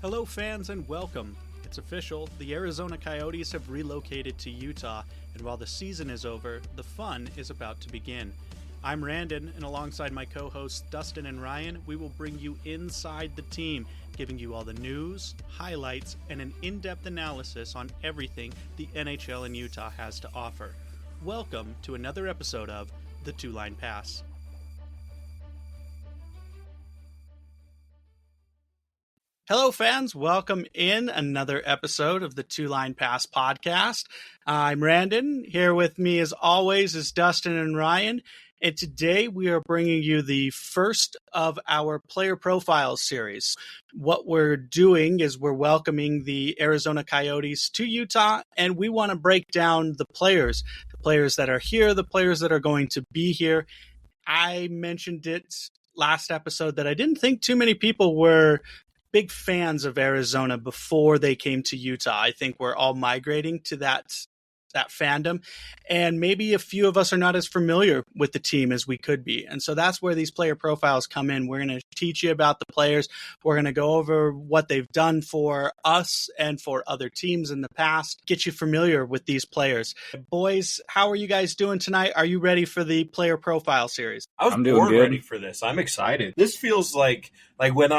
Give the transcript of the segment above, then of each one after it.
Hello, fans, and welcome. It's official, the Arizona Coyotes have relocated to Utah, and while the season is over, the fun is about to begin. I'm Randon, and alongside my co-hosts Dustin and Ryan, we will bring you inside the team, giving you all the news, highlights, and an in-depth analysis on everything the NHL in Utah has to offer. Welcome to another episode of The Two-Line Pass. Hello, fans. Welcome in another episode of the Two-Line Pass podcast. I'm Randon. Here with me, as always, is Dustin and Ryan. And today we are bringing you the first of our player profiles series. What we're doing is we're welcoming the Arizona Coyotes to Utah, and we want to break down the players that are here, the players that are going to be here. I mentioned it last episode that I didn't think too many people were big fans of Arizona before they came to Utah. I think we're all migrating to that fandom, and maybe a few of us are not as familiar with the team as we could be. And so that's where these player profiles come in. We're going to teach you about the players. We're going to go over what they've done for us and for other teams in the past, get you familiar with these players. Boys, how are you guys doing tonight? Are you ready for the player profile series? I'm born ready for this. I'm excited. This feels like when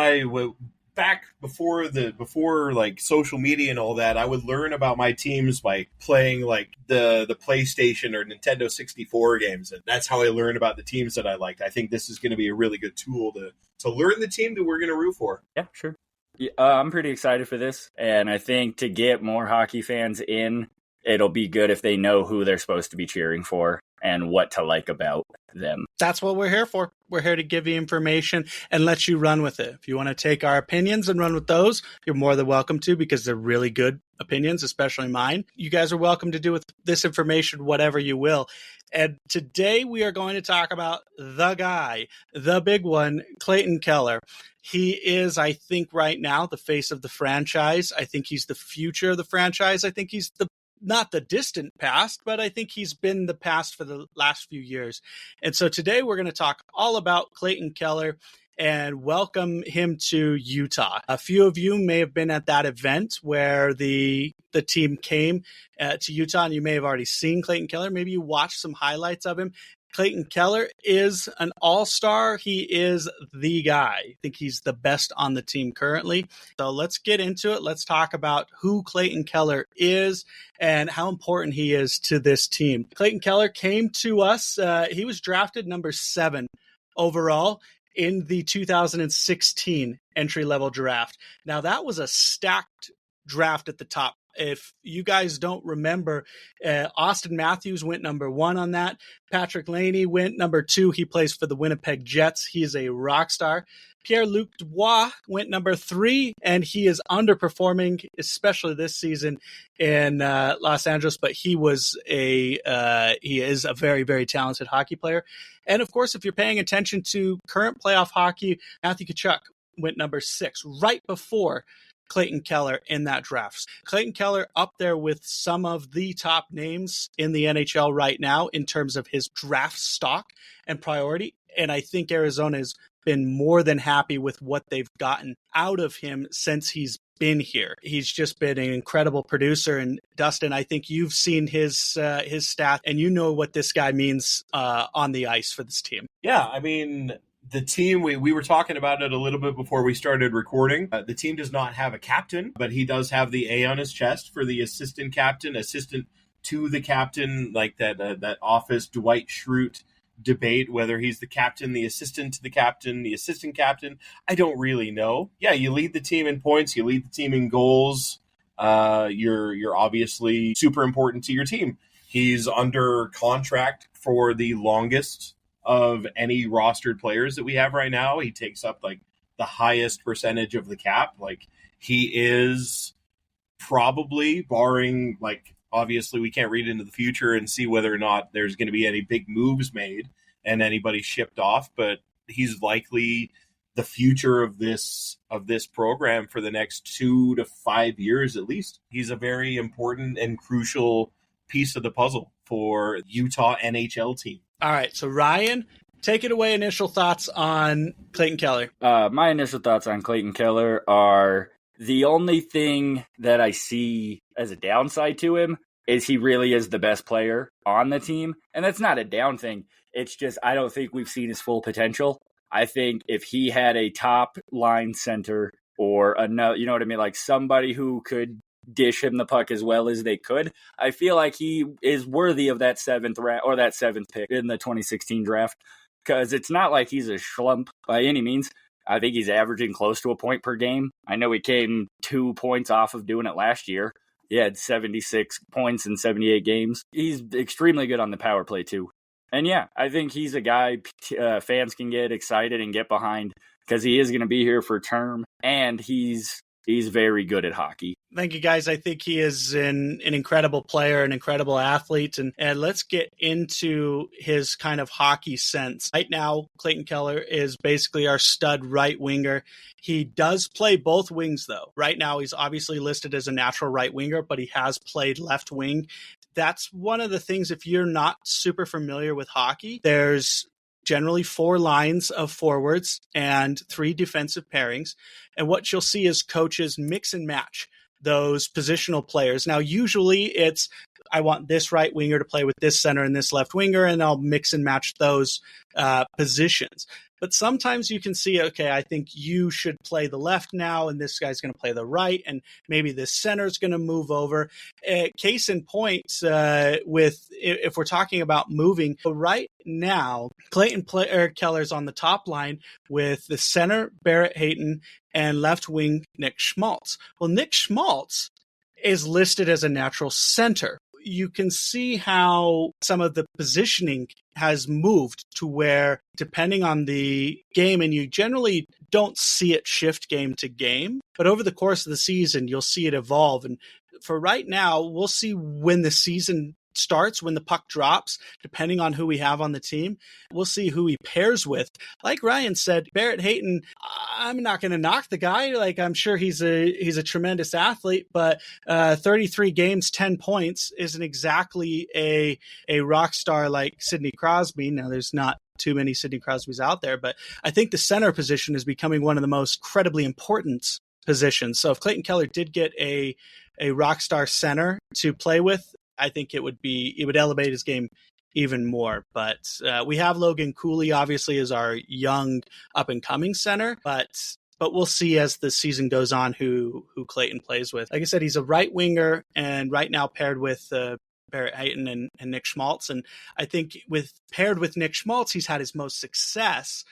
back before like social media and all that, I would learn about my teams by playing like the PlayStation or Nintendo 64 games, and that's how I learned about the teams that I liked. I think this is going to be a really good tool to learn the team that we're going to root for. Yeah, sure. I'm pretty excited for this, and I think to get more hockey fans in, it'll be good if they know who they're supposed to be cheering for and what to like about them. That's what we're here for. We're here to give you information and let you run with it. If you want to take our opinions and run with those, you're more than welcome to, because they're really good opinions, especially mine. You guys are welcome to do with this information whatever you will. And today we are going to talk about the guy, the big one, Clayton Keller. He is, I think, right now the face of the franchise. I think he's the future of the franchise. I think he's not the distant past, but I think he's been the past for the last few years. And so today we're going to talk all about Clayton Keller and welcome him to Utah. A few of you may have been at that event where the team came to Utah, and you may have already seen Clayton Keller. Maybe you watched some highlights of him. Clayton Keller is an all-star. He is the guy. I think he's the best on the team currently. So let's get into it. Let's talk about who Clayton Keller is and how important he is to this team. Clayton Keller came to us. He was drafted number 7 overall in the 2016 entry-level draft. Now, that was a stacked draft at the top. If you guys don't remember, Austin Matthews went number 1 on that. Patrick Laney went number 2. He plays for the Winnipeg Jets. He is a rock star. Pierre-Luc Dubois went number 3, and he is underperforming, especially this season in Los Angeles. But he is a very, very talented hockey player. And of course, if you're paying attention to current playoff hockey, Matthew Tkachuk went number 6, right before Clayton Keller in that draft. Clayton Keller up there with some of the top names in the NHL right now in terms of his draft stock and priority. And I think Arizona has been more than happy with what they've gotten out of him since he's been here. He's just been an incredible producer. And Dustin, I think you've seen his stats, and you know what this guy means on the ice for this team. Yeah, I mean, the team, we were talking about it a little bit before we started recording. The team does not have a captain, but he does have the A on his chest for the assistant captain, assistant to the captain, like that office Dwight Schrute debate, whether he's the captain, the assistant to the captain, the assistant captain. I don't really know. Yeah, you lead the team in points, you lead the team in goals. You're obviously super important to your team. He's under contract for the longest of any rostered players that we have right now. He takes up like the highest percentage of the cap. Like, he is probably, barring, like, obviously we can't read into the future and see whether or not there's going to be any big moves made and anybody shipped off, but he's likely the future of this program for the next 2 to 5 years at least. He's a very important and crucial piece of the puzzle for Utah NHL team. All right, so Ryan, take it away. Initial thoughts on Clayton Keller. My initial thoughts on Clayton Keller are The only thing that I see as a downside to him is he really is the best player on the team. And that's not a down thing. It's just I don't think we've seen his full potential. I think if he had a top line center or another, you know what I mean, like somebody who could dish him the puck as well as they could, I feel like he is worthy of that seventh pick in the 2016 draft, because it's not like he's a schlump by any means. I think he's averaging close to a point per game. I know he came 2 points off of doing it last year. He had 76 points in 78 games. He's extremely good on the power play too. And yeah, I think he's a guy fans can get excited and get behind, because he is going to be here for term, and he's very good at hockey. Thank you, guys. I think he is an incredible player, an incredible athlete. And let's get into his kind of hockey sense. Right now, Clayton Keller is basically our stud right winger. He does play both wings, though. Right now, he's obviously listed as a natural right winger, but he has played left wing. That's one of the things, if you're not super familiar with hockey, there's generally 4 lines of forwards and 3 defensive pairings. And what you'll see is coaches mix and match those positional players. Now, usually it's, I want this right winger to play with this center and this left winger, and I'll mix and match those positions. But sometimes you can see, okay, I think you should play the left now, and this guy's going to play the right, and maybe this center is going to move over. Case in point, if we're talking about moving, right now, Keller's on the top line with the center, Barrett Hayton, and left wing, Nick Schmaltz. Well, Nick Schmaltz is listed as a natural center. You can see how some of the positioning has moved to where, depending on the game, and you generally don't see it shift game to game, but over the course of the season, you'll see it evolve. And for right now, we'll see when the season starts, when the puck drops, depending on who we have on the team, we'll see who he pairs with. Like Ryan said, Barrett Hayton, I'm not going to knock the guy. Like, I'm sure he's a tremendous athlete, but 33 games, 10 points isn't exactly a rock star like Sidney Crosby. Now, there's not too many Sidney Crosbys out there, but I think the center position is becoming one of the most incredibly important positions. So if Clayton Keller did get a rock star center to play with, I think it would elevate his game even more. But we have Logan Cooley, obviously, as our young up-and-coming center, but we'll see as the season goes on who Clayton plays with. Like I said, he's a right winger, and right now paired with Barrett Hayton and Nick Schmaltz. And I think paired with Nick Schmaltz, he's had his most success,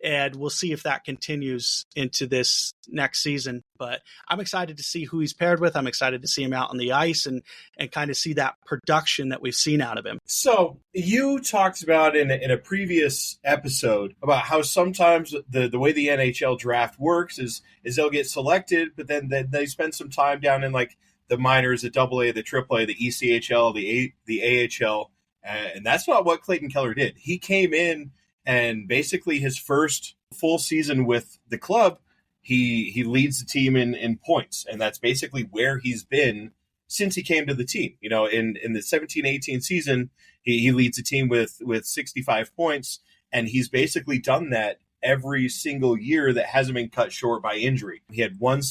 and we'll see if that continues into this next season. But I'm excited to see who he's paired with. I'm excited to see him out on the ice and kind of see that production that we've seen out of him. So you talked about in a previous episode about how sometimes the way the NHL draft works is they'll get selected, but then they spend some time down in like the minors, the AA, the AAA, the ECHL, the AHL. And that's not what Clayton Keller did. He came in, and basically his first full season with the club, he leads the team in points. And that's basically where he's been since he came to the team. You know, in the 17-18 season, he leads the team with 65 points. And he's basically done that every single year that hasn't been cut short by injury. He had one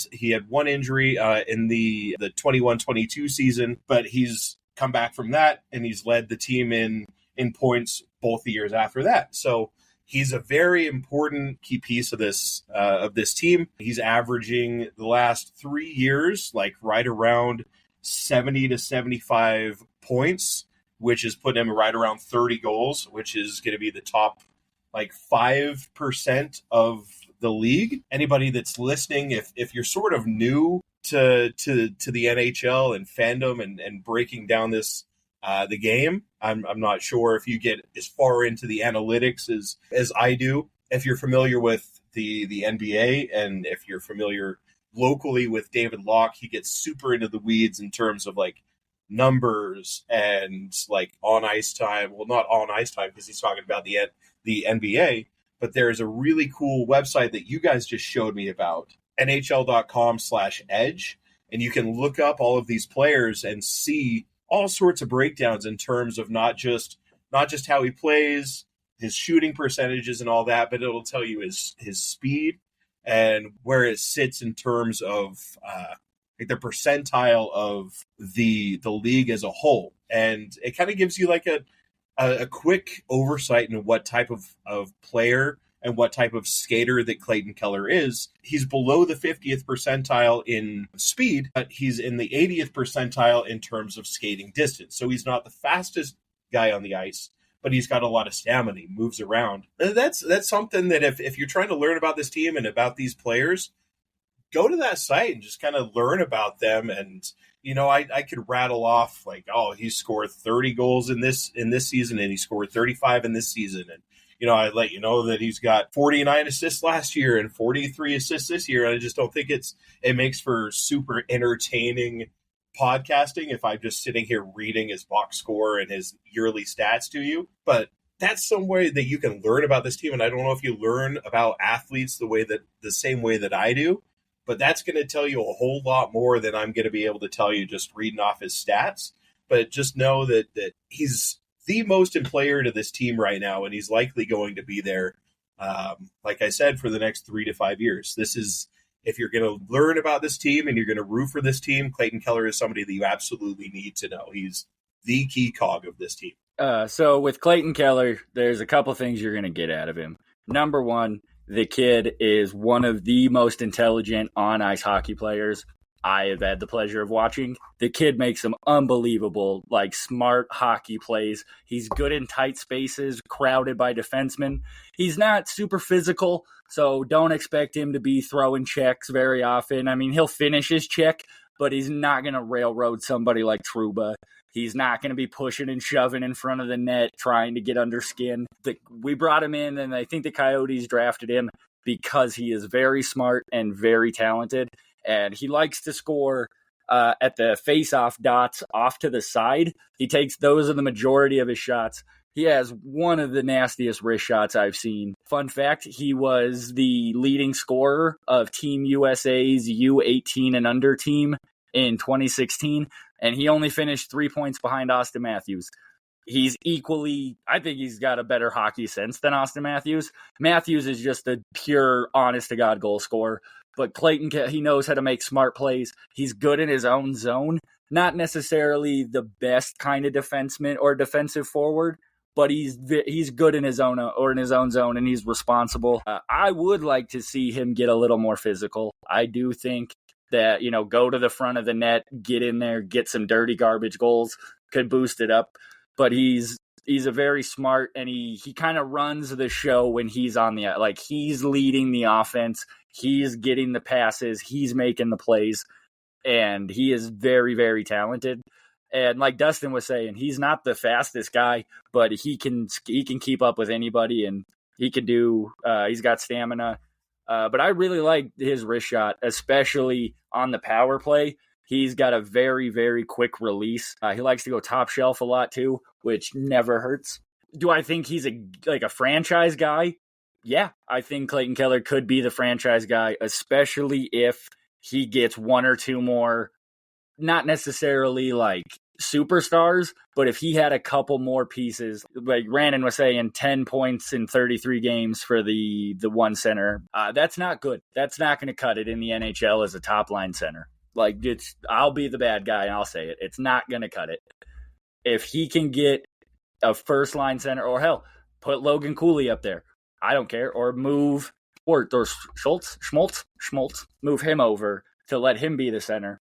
injury in the 21-22 season, but he's come back from that, and he's led the team in points both the years after that. So he's a very important key piece of this team. He's averaging the last 3 years like right around 70 to 75 points, which is putting him right around 30 goals, which is going to be the top like 5% of the league. Anybody that's listening, if you're sort of new to the NHL and fandom and breaking down this the game, I'm not sure if you get as far into the analytics as I do. If you're familiar with the NBA, and if you're familiar locally with David Locke, he gets super into the weeds in terms of like numbers and like on ice time. Well, not on ice time, because he's talking about the NBA, but there's a really cool website that you guys just showed me about, nhl.com/edge, and you can look up all of these players and see all sorts of breakdowns in terms of not just how he plays, his shooting percentages and all that, but it'll tell you his speed, and where it sits in terms of like the percentile of the league as a whole. And it kind of gives you like a quick oversight in what type of player and what type of skater that Clayton Keller is. He's below the 50th percentile in speed, but he's in the 80th percentile in terms of skating distance. So he's not the fastest guy on the ice, but he's got a lot of stamina. He moves around. And that's something that if you're trying to learn about this team and about these players, go to that site and just kind of learn about them. And I could rattle off like, oh, he scored 30 goals in this season, and he scored 35 in this season, and I let you know that he's got 49 assists last year and 43 assists this year. And I just don't think it makes for super entertaining podcasting if I'm just sitting here reading his box score and his yearly stats to you. But that's some way that you can learn about this team. And I don't know if you learn about athletes the same way that I do, but that's going to tell you a whole lot more than I'm going to be able to tell you just reading off his stats. But just know that he's the most important player to this team right now, and he's likely going to be there, like I said, for the next 3 to 5 years. This is, if you're going to learn about this team and you're going to root for this team, Clayton Keller is somebody that you absolutely need to know. He's the key cog of this team. So with Clayton Keller, there's a couple things you're going to get out of him. Number one, the kid is one of the most intelligent on-ice hockey players I have had the pleasure of watching. The kid makes some unbelievable, smart hockey plays. He's good in tight spaces, crowded by defensemen. He's not super physical, so don't expect him to be throwing checks very often. I mean, he'll finish his check, but he's not going to railroad somebody like Trouba. He's not going to be pushing and shoving in front of the net, trying to get under skin. We brought him in, and I think the Coyotes drafted him because he is very smart and very talented. And he likes to score at the face-off dots off to the side. Those are the majority of his shots. He has one of the nastiest wrist shots I've seen. Fun fact, he was the leading scorer of Team USA's U18 and under team in 2016, and he only finished 3 points behind Austin Matthews. I think he's got a better hockey sense than Austin Matthews. Matthews is just a pure, honest-to-God goal scorer. But Clayton, he knows how to make smart plays. He's good in his own zone. Not necessarily the best kind of defenseman or defensive forward, but he's good in his own zone, and he's responsible. I would like to see him get a little more physical. I do think that, go to the front of the net, get in there, get some dirty garbage goals, could boost it up. But he's a very smart, and he kind of runs the show when he's on he's leading the offense. He's getting the passes. He's making the plays, and he is very, very talented. And like Dustin was saying, he's not the fastest guy, but he can keep up with anybody, and he can do. He's got stamina. But I really like his wrist shot, especially on the power play. He's got a very, very quick release. He likes to go top shelf a lot too, which never hurts. Do I think he's a franchise guy? Yeah, I think Clayton Keller could be the franchise guy, especially if he gets one or two more, not necessarily superstars, but if he had a couple more pieces, like Brandon was saying, 10 points in 33 games for the one center, that's not good. That's not going to cut it in the NHL as a top line center. I'll be the bad guy and I'll say it. It's not going to cut it. If he can get a first line center, or hell, put Logan Cooley up there, I don't care, or move or Schmaltz, move him over to let him be the center.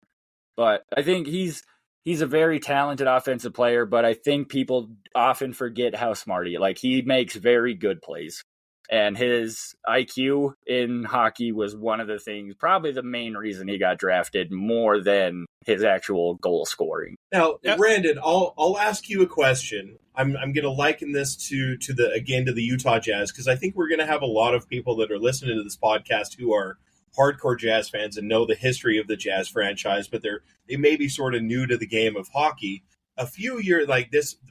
But I think he's a very talented offensive player, but I think people often forget how smart he makes very good plays. And his IQ in hockey was one of the things, probably the main reason he got drafted more than his actual goal scoring. Now, Brandon, I'll ask you a question. I'm going to liken this to the Utah Jazz, because I think we're going to have a lot of people that are listening to this podcast who are hardcore Jazz fans and know the history of the Jazz franchise, but they may be sort of new to the game of hockey. A few years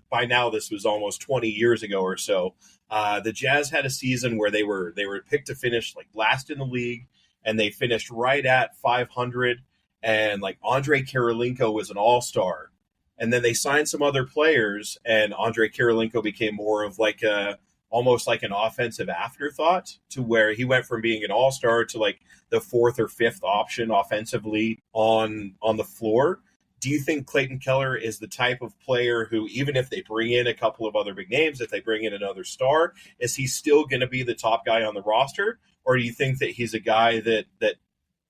by now, this was almost 20 years ago or so. The Jazz had a season where they were picked to finish last in the league, and they finished right at 500. And Andrei Kirilenko was an all-star, and then they signed some other players, and Andrei Kirilenko became more of a almost like an offensive afterthought, to where he went from being an all-star to like the fourth or fifth option offensively on the floor. Do you think Clayton Keller is the type of player who, even if they bring in a couple of other big names, if they bring in another star, is he still going to be the top guy on the roster? Or do you think that he's a guy that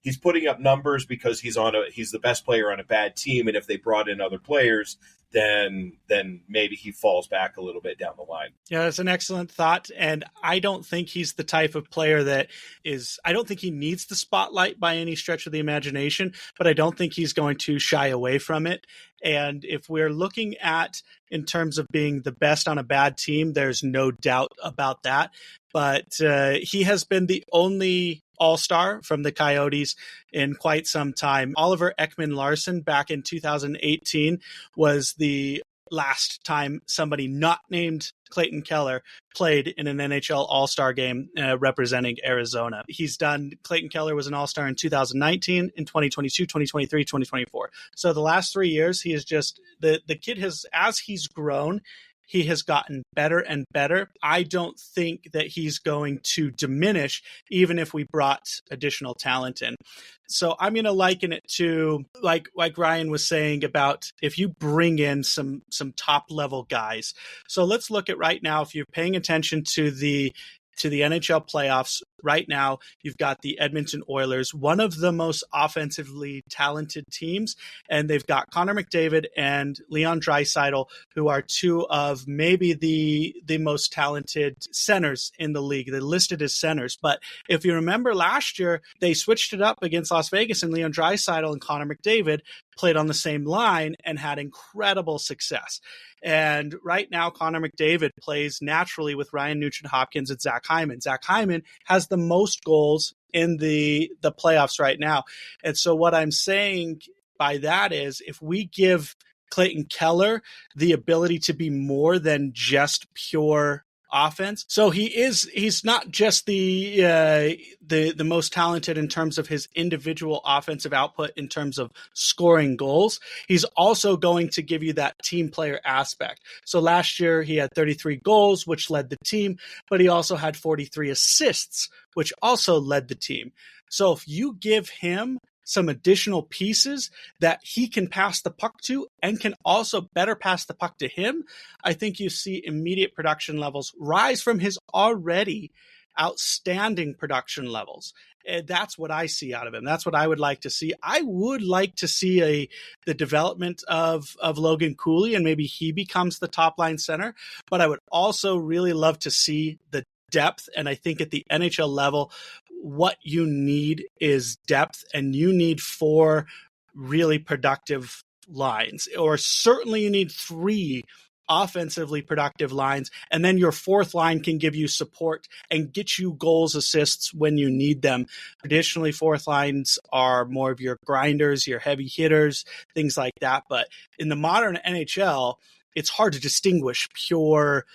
he's putting up numbers because he's the best player on a bad team, and if they brought in other players, then maybe he falls back a little bit down the line? Yeah, that's an excellent thought. And I don't think he's the type of player I don't think he needs the spotlight by any stretch of the imagination, but I don't think he's going to shy away from it. And if we're looking at in terms of being the best on a bad team, there's no doubt about that. But he has been the only all-star from the Coyotes in quite some time. Oliver Ekman-Larsson back in 2018 was the last time somebody not named Clayton Keller played in an NHL All-Star game representing Arizona. Clayton Keller was an All-Star in 2019, in 2022, 2023, 2024. So the last 3 years, he is just, the kid has, as he's grown, he has gotten better and better. I don't think that he's going to diminish even if we brought additional talent in. So I'm going to liken it to like Ryan was saying about if you bring in some top level guys. So let's look at right now, if you're paying attention to the NHL playoffs right now, you've got the Edmonton Oilers, one of the most offensively talented teams, and they've got Connor McDavid and Leon Draisaitl, who are two of maybe the most talented centers in the league. They're listed as centers, but if you remember last year, they switched it up against Las Vegas, and Leon Draisaitl and Connor McDavid played on the same line and had incredible success. And right now, Connor McDavid plays naturally with Ryan Nugent-Hopkins and Zach Hyman. Zach Hyman has the most goals in the playoffs right now. And so what I'm saying by that is if we give Clayton Keller the ability to be more than just pure offense. So he's not just the most talented in terms of his individual offensive output in terms of scoring goals. He's also going to give you that team player aspect. So last year he had 33 goals, which led the team, but he also had 43 assists, which also led the team. So if you give him some additional pieces that he can pass the puck to and can also better pass the puck to him, I think you see immediate production levels rise from his already outstanding production levels. And that's what I see out of him. That's what I would like to see. I would like to see the development of Logan Cooley, and maybe he becomes the top line center. But I would also really love to see the depth. And I think at the NHL level, what you need is depth, and you need 4 really productive lines, or certainly you need 3 offensively productive lines, and then your 4th line can give you support and get you goals, assists when you need them. Traditionally, 4th lines are more of your grinders, your heavy hitters, things like that. But in the modern NHL, it's hard to distinguish pure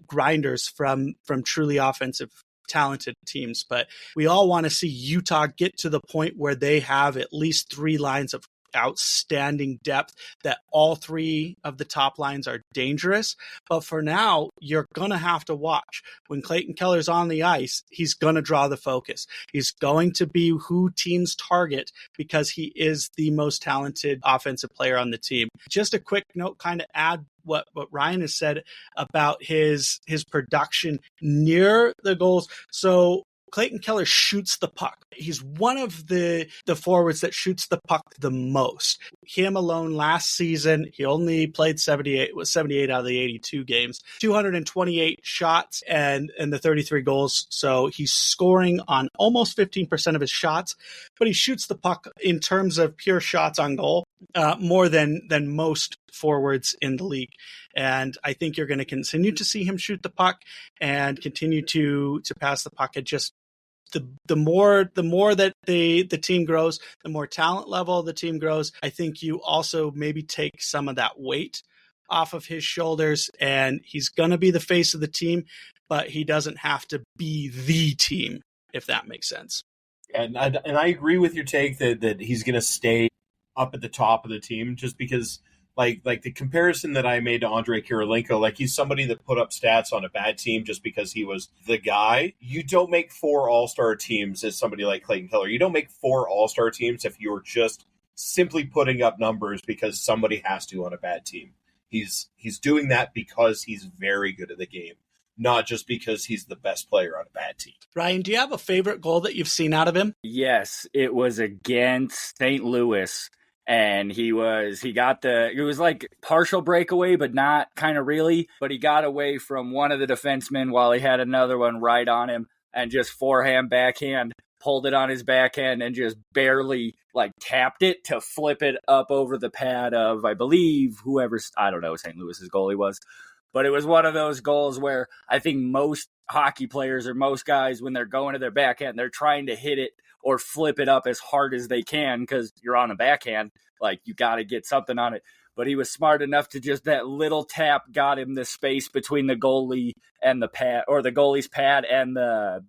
grinders from truly offensive talented teams. But we all want to see Utah get to the point where they have at least 3 lines of outstanding depth, that all 3 of the top lines are dangerous. But for now, you're going to have to watch. When Clayton Keller's on the ice, he's going to draw the focus. He's going to be who teams target because he is the most talented offensive player on the team. Just a quick note, kind of add what Ryan has said about his production near the goals. So Clayton Keller shoots the puck. He's one of the forwards that shoots the puck the most. Him alone last season, he only played 78 out of the 82 games, 228 shots and the 33 goals. So he's scoring on almost 15% of his shots, but he shoots the puck in terms of pure shots on goal more than most forwards in the league. And I think you're going to continue to see him shoot the puck and continue to pass the puck. It just the more that the team grows, the more talent level the team grows. I think you also maybe take some of that weight off of his shoulders, and he's going to be the face of the team, but he doesn't have to be the team, if that makes sense. And I agree with your take that he's going to stay up at the top of the team, just because, like the comparison that I made to Andrei Kirilenko, like he's somebody that put up stats on a bad team just because he was the guy. You don't make 4 all-star teams as somebody like Clayton Keller. You don't make 4 all-star teams if you're just simply putting up numbers because somebody has to on a bad team. He's doing that because he's very good at the game, not just because he's the best player on a bad team. Ryan, do you have a favorite goal that you've seen out of him? Yes, it was against St. Louis. And it was like partial breakaway, but not kind of really. But he got away from one of the defensemen while he had another one right on him and just forehand, backhand, pulled it on his backhand and just barely like tapped it to flip it up over the pad of, I believe, I don't know, St. Louis's goalie was. But it was one of those goals where I think most hockey players or most guys, when they're going to their backhand, they're trying to hit it or flip it up as hard as they can because you're on a backhand. Like, you got to get something on it. But he was smart enough to just, that little tap got him the space between the goalie and the pad, or the goalie's pad and the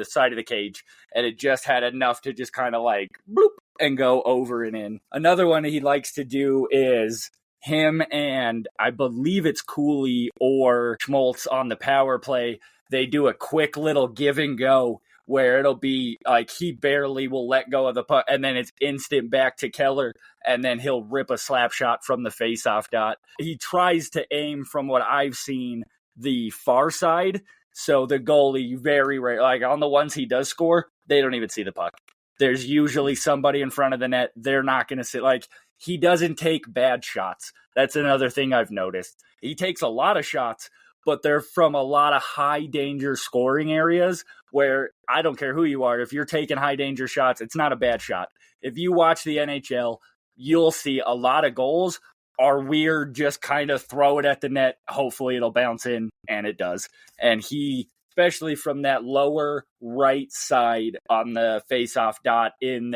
side of the cage. And it just had enough to just kind of like bloop and go over and in. Another one he likes to do is him and I believe it's Cooley or Schmaltz on the power play. They do a quick little give and go where it'll be like he barely will let go of the puck and then it's instant back to Keller and then he'll rip a slap shot from the faceoff dot. He tries to aim, from what I've seen, the far side. So the goalie very rare, like on the ones he does score, they don't even see the puck. There's usually somebody in front of the net. They're not going to sit like, he doesn't take bad shots. That's another thing I've noticed. He takes a lot of shots, but they're from a lot of high danger scoring areas where I don't care who you are. If you're taking high danger shots, it's not a bad shot. If you watch the NHL, you'll see a lot of goals are weird, just kind of throw it at the net. Hopefully it'll bounce in, and it does. And he, especially from that lower right side on the faceoff dot in,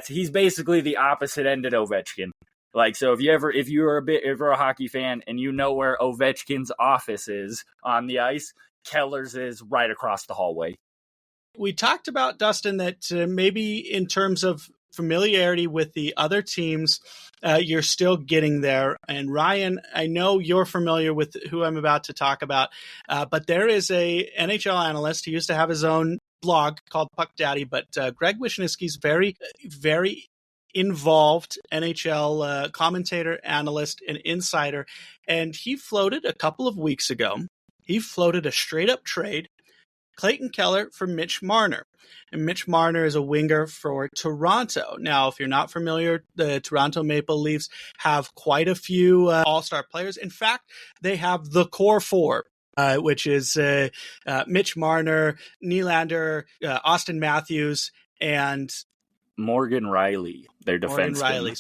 he's basically the opposite end of Ovechkin. Like, so if you're a hockey fan and you know where Ovechkin's office is on the ice, Keller's is right across the hallway. We talked about, Dustin, that maybe in terms of familiarity with the other teams, you're still getting there. And Ryan, I know you're familiar with who I'm about to talk about, but there is a NHL analyst. He used to have his own blog called Puck Daddy, but Greg Wisniewski's very, very involved NHL commentator, analyst, and insider. And he floated a couple of weeks ago, he floated a straight up trade, Clayton Keller for Mitch Marner. And Mitch Marner is a winger for Toronto. Now, if you're not familiar, the Toronto Maple Leafs have quite a few all-star players. In fact, they have the core four, which is Mitch Marner, Nylander, Austin Matthews, and Morgan Riley, their defenseman. Morgan Riley.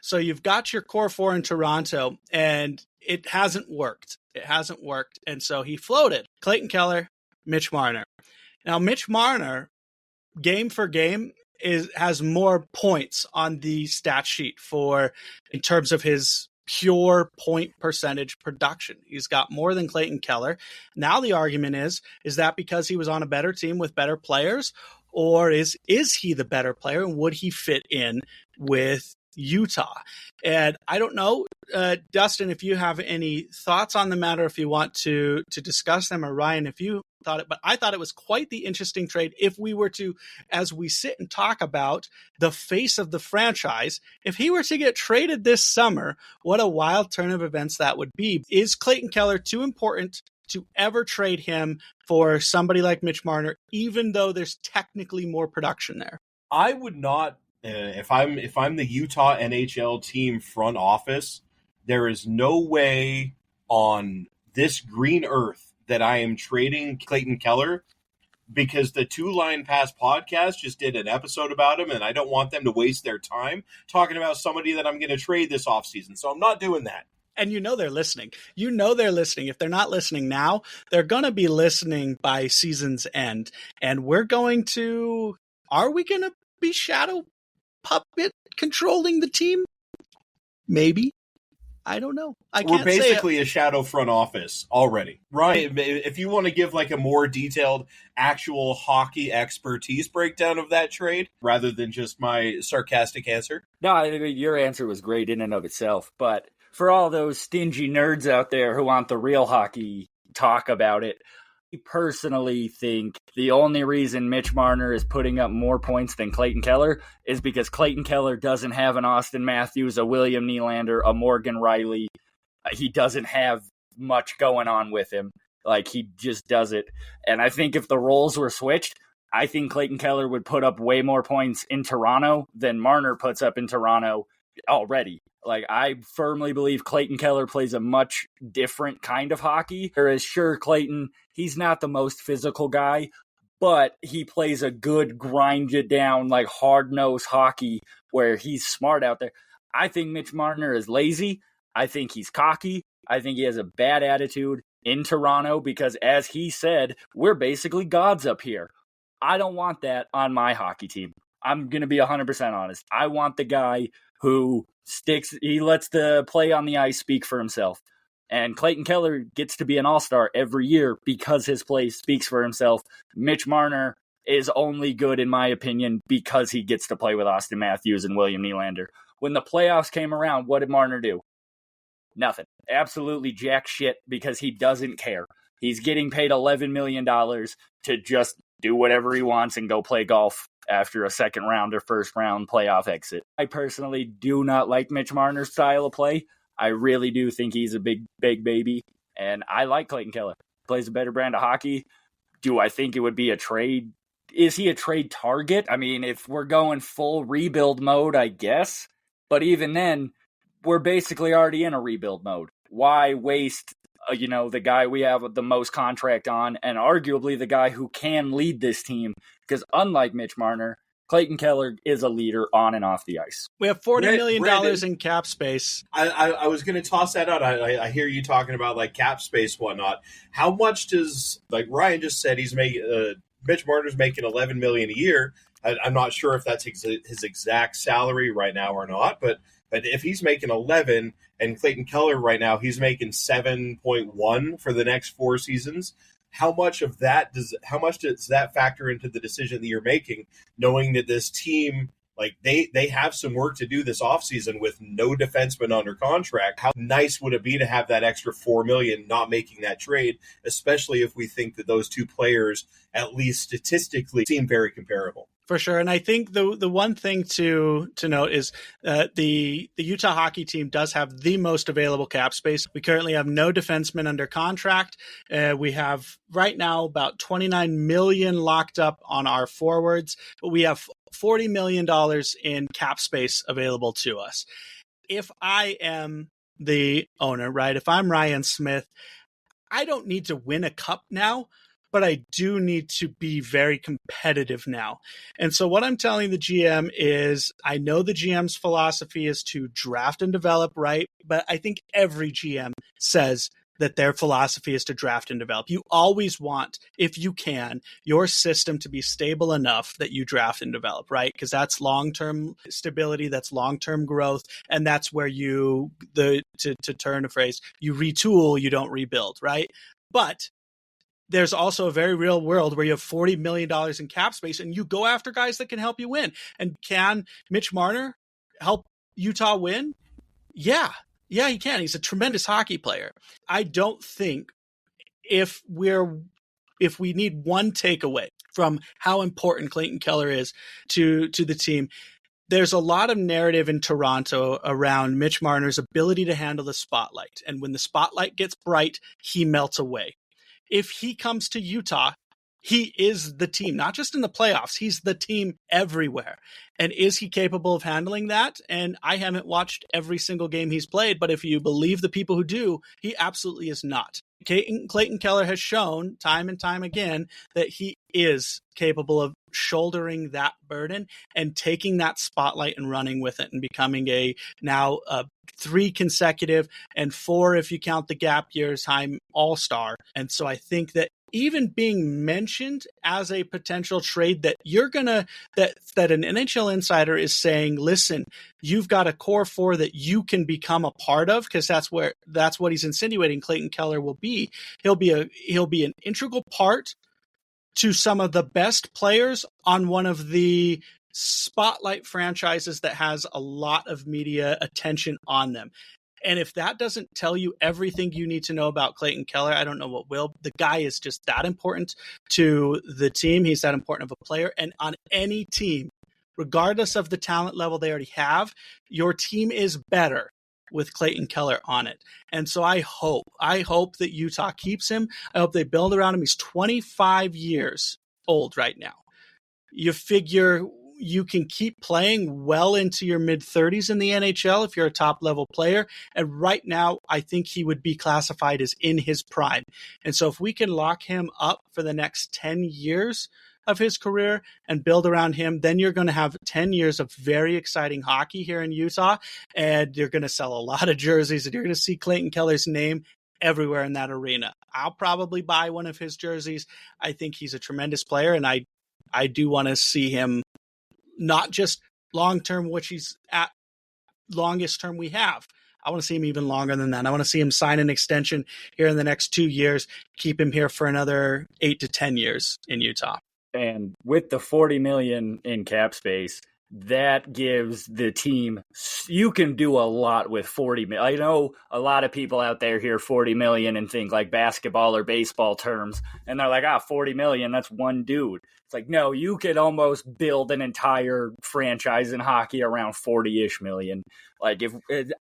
So you've got your core four in Toronto, and it hasn't worked. And so he floated Clayton Keller, Mitch Marner. Now, Mitch Marner, game for game, has more points on the stat sheet in terms of his pure point percentage production. He's got more than Clayton Keller. Now the argument is that because he was on a better team with better players, or is he the better player, and would he fit in with Utah? And I don't know, Dustin, if you have any thoughts on the matter, if you want to discuss them, or Ryan, if you thought it, but I thought it was quite the interesting trade. If we were to, as we sit and talk about the face of the franchise, if he were to get traded this summer, what a wild turn of events that would be. Is Clayton Keller too important to ever trade him for somebody like Mitch Marner, even though there's technically more production there? I would not. If I'm the Utah NHL team front office, there is no way on this green earth that I am trading Clayton Keller, because the Two Line Pass podcast just did an episode about him, and I don't want them to waste their time talking about somebody that I'm going to trade this offseason. So I'm not doing that. And they're listening. If they're not listening now, they're going to be listening by season's end. And are we going to be shadow puppet controlling the team? Maybe. I don't know. I We're can't basically a shadow front office already. Ryan, if you want to give like a more detailed actual hockey expertise breakdown of that trade rather than just my sarcastic answer. No, I mean, your answer was great in and of itself. But for all those stingy nerds out there who want the real hockey talk about it, I personally think the only reason Mitch Marner is putting up more points than Clayton Keller is because Clayton Keller doesn't have an Austin Matthews, a William Nylander, a Morgan Riley. He doesn't have much going on with him. Like, he just does it. And I think if the roles were switched, I think Clayton Keller would put up way more points in Toronto than Marner puts up in Toronto already. Like, I firmly believe Clayton Keller plays a much different kind of hockey. Whereas, sure, Clayton, he's not the most physical guy, but he plays a good grind it down, like hard-nosed hockey where he's smart out there. I think Mitch Marner is lazy. I think he's cocky. I think he has a bad attitude in Toronto because, as he said, we're basically gods up here. I don't want that on my hockey team. I'm going to be 100% honest. I want the guy who he lets the play on the ice speak for himself. And Clayton Keller gets to be an all-star every year because his play speaks for himself. Mitch Marner is only good, in my opinion, because he gets to play with Austin Matthews and William Nylander. When the playoffs came around, what did Marner do? Nothing. Absolutely jack shit because he doesn't care. He's getting paid $11 million to just do whatever he wants and go play golf after a second round or first round playoff exit. I personally do not like Mitch Marner's style of play. I really do think he's a big baby, and I like Clayton Keller. Plays a better brand of hockey. Do I think it would be a trade? Is he a trade target? I mean, if we're going full rebuild mode, I guess. But even then, we're basically already in a rebuild mode. Why waste, the guy we have the most contract on and arguably the guy who can lead this team? Because unlike Mitch Marner, Clayton Keller is a leader on and off the ice. We have $40 million in cap space. I was going to toss that out. I hear you talking about like cap space, whatnot. How much does, like Ryan just said, he's making Mitch Marner's making $11 million a year. I'm not sure if that's his exact salary right now or not, but if he's making 11 and Clayton Keller right now, he's making 7.1 for the next 4 seasons. How much does that factor into the decision that you're making, knowing that this team, like they have some work to do this offseason with no defenseman under contract? How nice would it be to have that extra $4 million not making that trade, especially if we think that those two players, at least statistically, seem very comparable? For sure. And I think the one thing to note is the Utah hockey team does have the most available cap space. We currently have no defensemen under contract. We have right now about $29 million locked up on our forwards, but we have $40 million in cap space available to us. If I am the owner, right, if I'm Ryan Smith, I don't need to win a cup now, but I do need to be very competitive now. And so what I'm telling the GM is, I know the GM's philosophy is to draft and develop, right? But I think every GM says that their philosophy is to draft and develop. You always want, if you can, your system to be stable enough that you draft and develop, right? Because that's long-term stability, that's long-term growth, and that's where to turn a phrase, you retool, you don't rebuild, right? But there's also a very real world where you have $40 million in cap space and you go after guys that can help you win. And can Mitch Marner help Utah win? Yeah, he can. He's a tremendous hockey player. I don't think if we need one takeaway from how important Clayton Keller is to the team, there's a lot of narrative in Toronto around Mitch Marner's ability to handle the spotlight. And when the spotlight gets bright, he melts away. If he comes to Utah, he is the team, not just in the playoffs. He's the team everywhere. And is he capable of handling that? And I haven't watched every single game he's played, but if you believe the people who do, he absolutely is not. Clayton Keller has shown time and time again that he is capable of shouldering that burden and taking that spotlight and running with it and becoming a 3 consecutive and 4 if you count the gap years time all-star. And so I think that even being mentioned as a potential trade that that an NHL insider is saying, listen, you've got a core four that you can become a part of, because that's what he's insinuating Clayton Keller will be. He'll be an integral part to some of the best players on one of the spotlight franchises that has a lot of media attention on them. And if that doesn't tell you everything you need to know about Clayton Keller, I don't know what will. The guy is just that important to the team. He's that important of a player. And on any team, regardless of the talent level they already have, your team is better with Clayton Keller on it. And so I hope that Utah keeps him. I hope they build around him. He's 25 years old right now. You figure you can keep playing well into your mid-30s in the NHL if you're a top-level player. And right now, I think he would be classified as in his prime. And so if we can lock him up for the next 10 years of his career and build around him, then you're going to have 10 years of very exciting hockey here in Utah. And you're going to sell a lot of jerseys, and you're going to see Clayton Keller's name everywhere in that arena. I'll probably buy one of his jerseys. I think he's a tremendous player, and I do want to see him not just long-term, which he's at longest term we have. I want to see him even longer than that. I want to see him sign an extension here in the next 2 years, keep him here for another 8 to 10 years in Utah. And with the $40 million in cap space, that gives the team, you can do a lot with $40 million. I know a lot of people out there hear $40 million and think like basketball or baseball terms, and they're like, $40 million, that's one dude. It's like, no, you could almost build an entire franchise in hockey around 40-ish million. Like,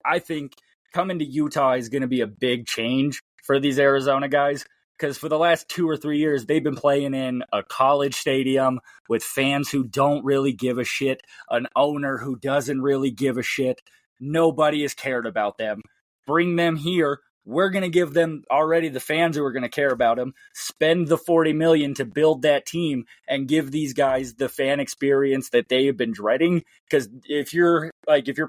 I think coming to Utah is going to be a big change for these Arizona guys, because for the last 2 or 3 years, they've been playing in a college stadium with fans who don't really give a shit, an owner who doesn't really give a shit. Nobody has cared about them. Bring them here. We're going to give them already the fans who are going to care about them. Spend the $40 million to build that team and give these guys the fan experience that they have been dreading. Because if you're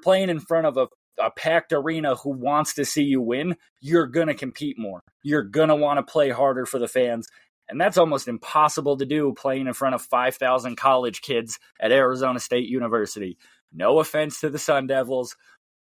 playing in front of a packed arena who wants to see you win, you're going to compete more. You're going to want to play harder for the fans. And that's almost impossible to do playing in front of 5,000 college kids at Arizona State University. No offense to the Sun Devils.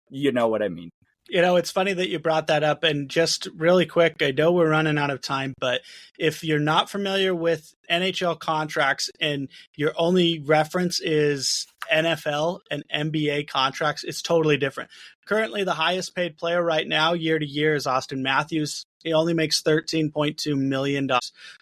You know what I mean. You know, it's funny that you brought that up. And just really quick, I know we're running out of time, but if you're not familiar with NHL contracts and your only reference is NFL and NBA contracts, it's totally different. Currently, the highest paid player right now, year to year, is Austin Matthews. He only makes $13.2 million.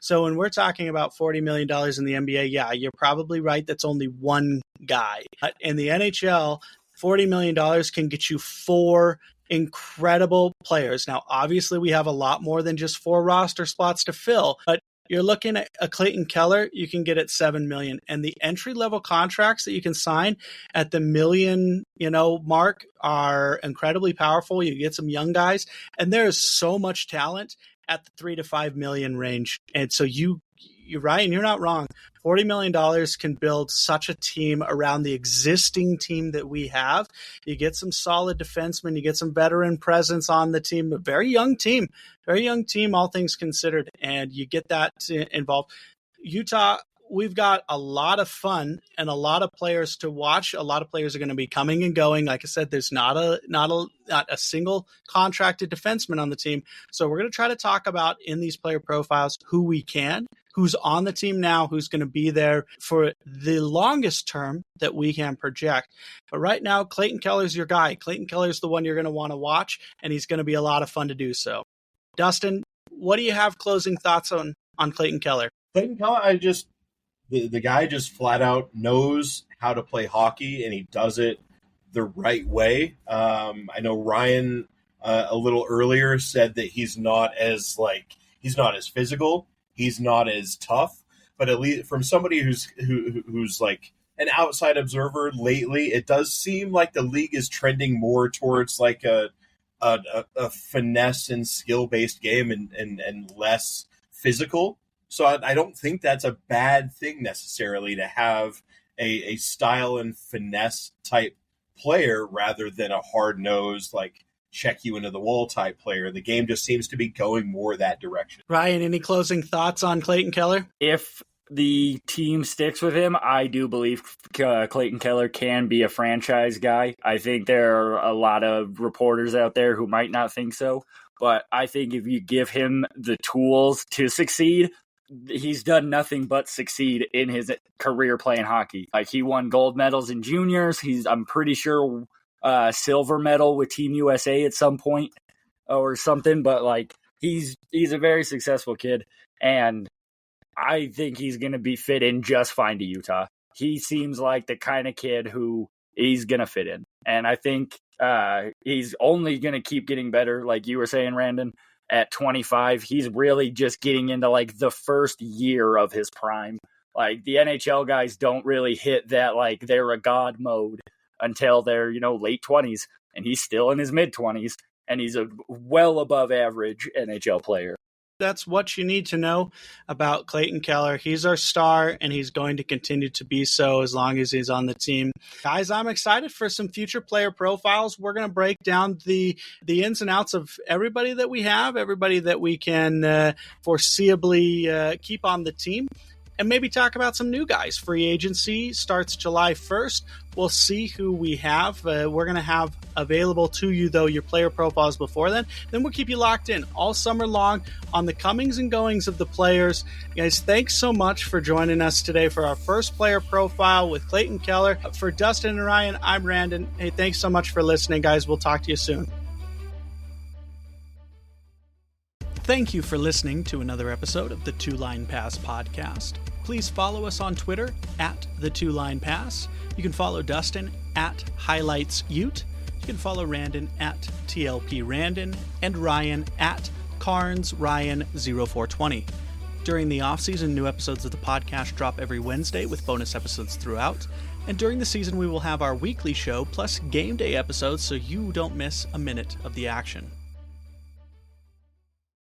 So when we're talking about $40 million in the NBA, yeah, you're probably right. That's only one guy. But in the NHL, $40 million can get you 4 incredible players. Now, obviously, we have a lot more than just 4 roster spots to fill, but you're looking at a Clayton Keller, you can get at $7 million. And the entry-level contracts that you can sign at the $1 million, mark are incredibly powerful. You get some young guys, and there is so much talent at the $3 to $5 million range. And so you're right, and you're not wrong. $40 million can build such a team around the existing team that we have. You get some solid defensemen, you get some veteran presence on the team, a very young team, all things considered, and you get that involved. Utah, we've got a lot of fun and a lot of players to watch. A lot of players are going to be coming and going. Like I said, there's not a single contracted defenseman on the team. So we're going to try to talk about in these player profiles who we can, who's on the team now, who's going to be there for the longest term that we can project. But right now, Clayton Keller's your guy. Clayton Keller's the one you're going to want to watch, and he's going to be a lot of fun to do so. Dustin, what do you have closing thoughts on Clayton Keller? Clayton Keller, the guy just flat out knows how to play hockey, and he does it the right way. I know Ryan a little earlier said that he's not as physical, he's not as tough, but at least from somebody who's like an outside observer lately, it does seem like the league is trending more towards like a finesse and skill based game and less physical. So I don't think that's a bad thing necessarily to have a style and finesse type player rather than a hard-nosed, like check you into the wall type player. The game just seems to be going more that direction. Ryan, any closing thoughts on Clayton Keller? If the team sticks with him, I do believe Clayton Keller can be a franchise guy. I think there are a lot of reporters out there who might not think so, but I think if you give him the tools to succeed, he's done nothing but succeed in his career playing hockey. Like, he won gold medals in juniors. I'm pretty sure silver medal with Team USA at some point or something, but like, he's a very successful kid, and I think he's going to be fit in just fine to Utah. He seems like the kind of kid who he's going to fit in, and I think he's only going to keep getting better. Like you were saying, Randon, at 25, he's really just getting into like the first year of his prime. Like, the NHL guys don't really hit that, like, they're a god mode until they're, late 20s, and he's still in his mid 20s, and he's a well above average NHL player. That's what you need to know about Clayton Keller. He's our star, and he's going to continue to be so as long as he's on the team. Guys, I'm excited for some future player profiles. We're going to break down the ins and outs of everybody that we have, everybody that we can foreseeably keep on the team, and maybe talk about some new guys. Free agency starts July 1st. We'll see who we have. We're going to have available to you, though, your player profiles before then. Then we'll keep you locked in all summer long on the comings and goings of the players. Guys, thanks so much for joining us today for our first player profile with Clayton Keller. For Dustin and Ryan, I'm Randon. Hey, thanks so much for listening, guys. We'll talk to you soon. Thank you for listening to another episode of the Two Line Pass podcast. Please follow us on Twitter at the Two Line Pass. You can follow Dustin at Highlights Ute. You can follow Randon at TLP Randon and Ryan at Carnes Ryan 0420. During the off-season, new episodes of the podcast drop every Wednesday with bonus episodes throughout. And during the season, we will have our weekly show plus game day episodes so you don't miss a minute of the action.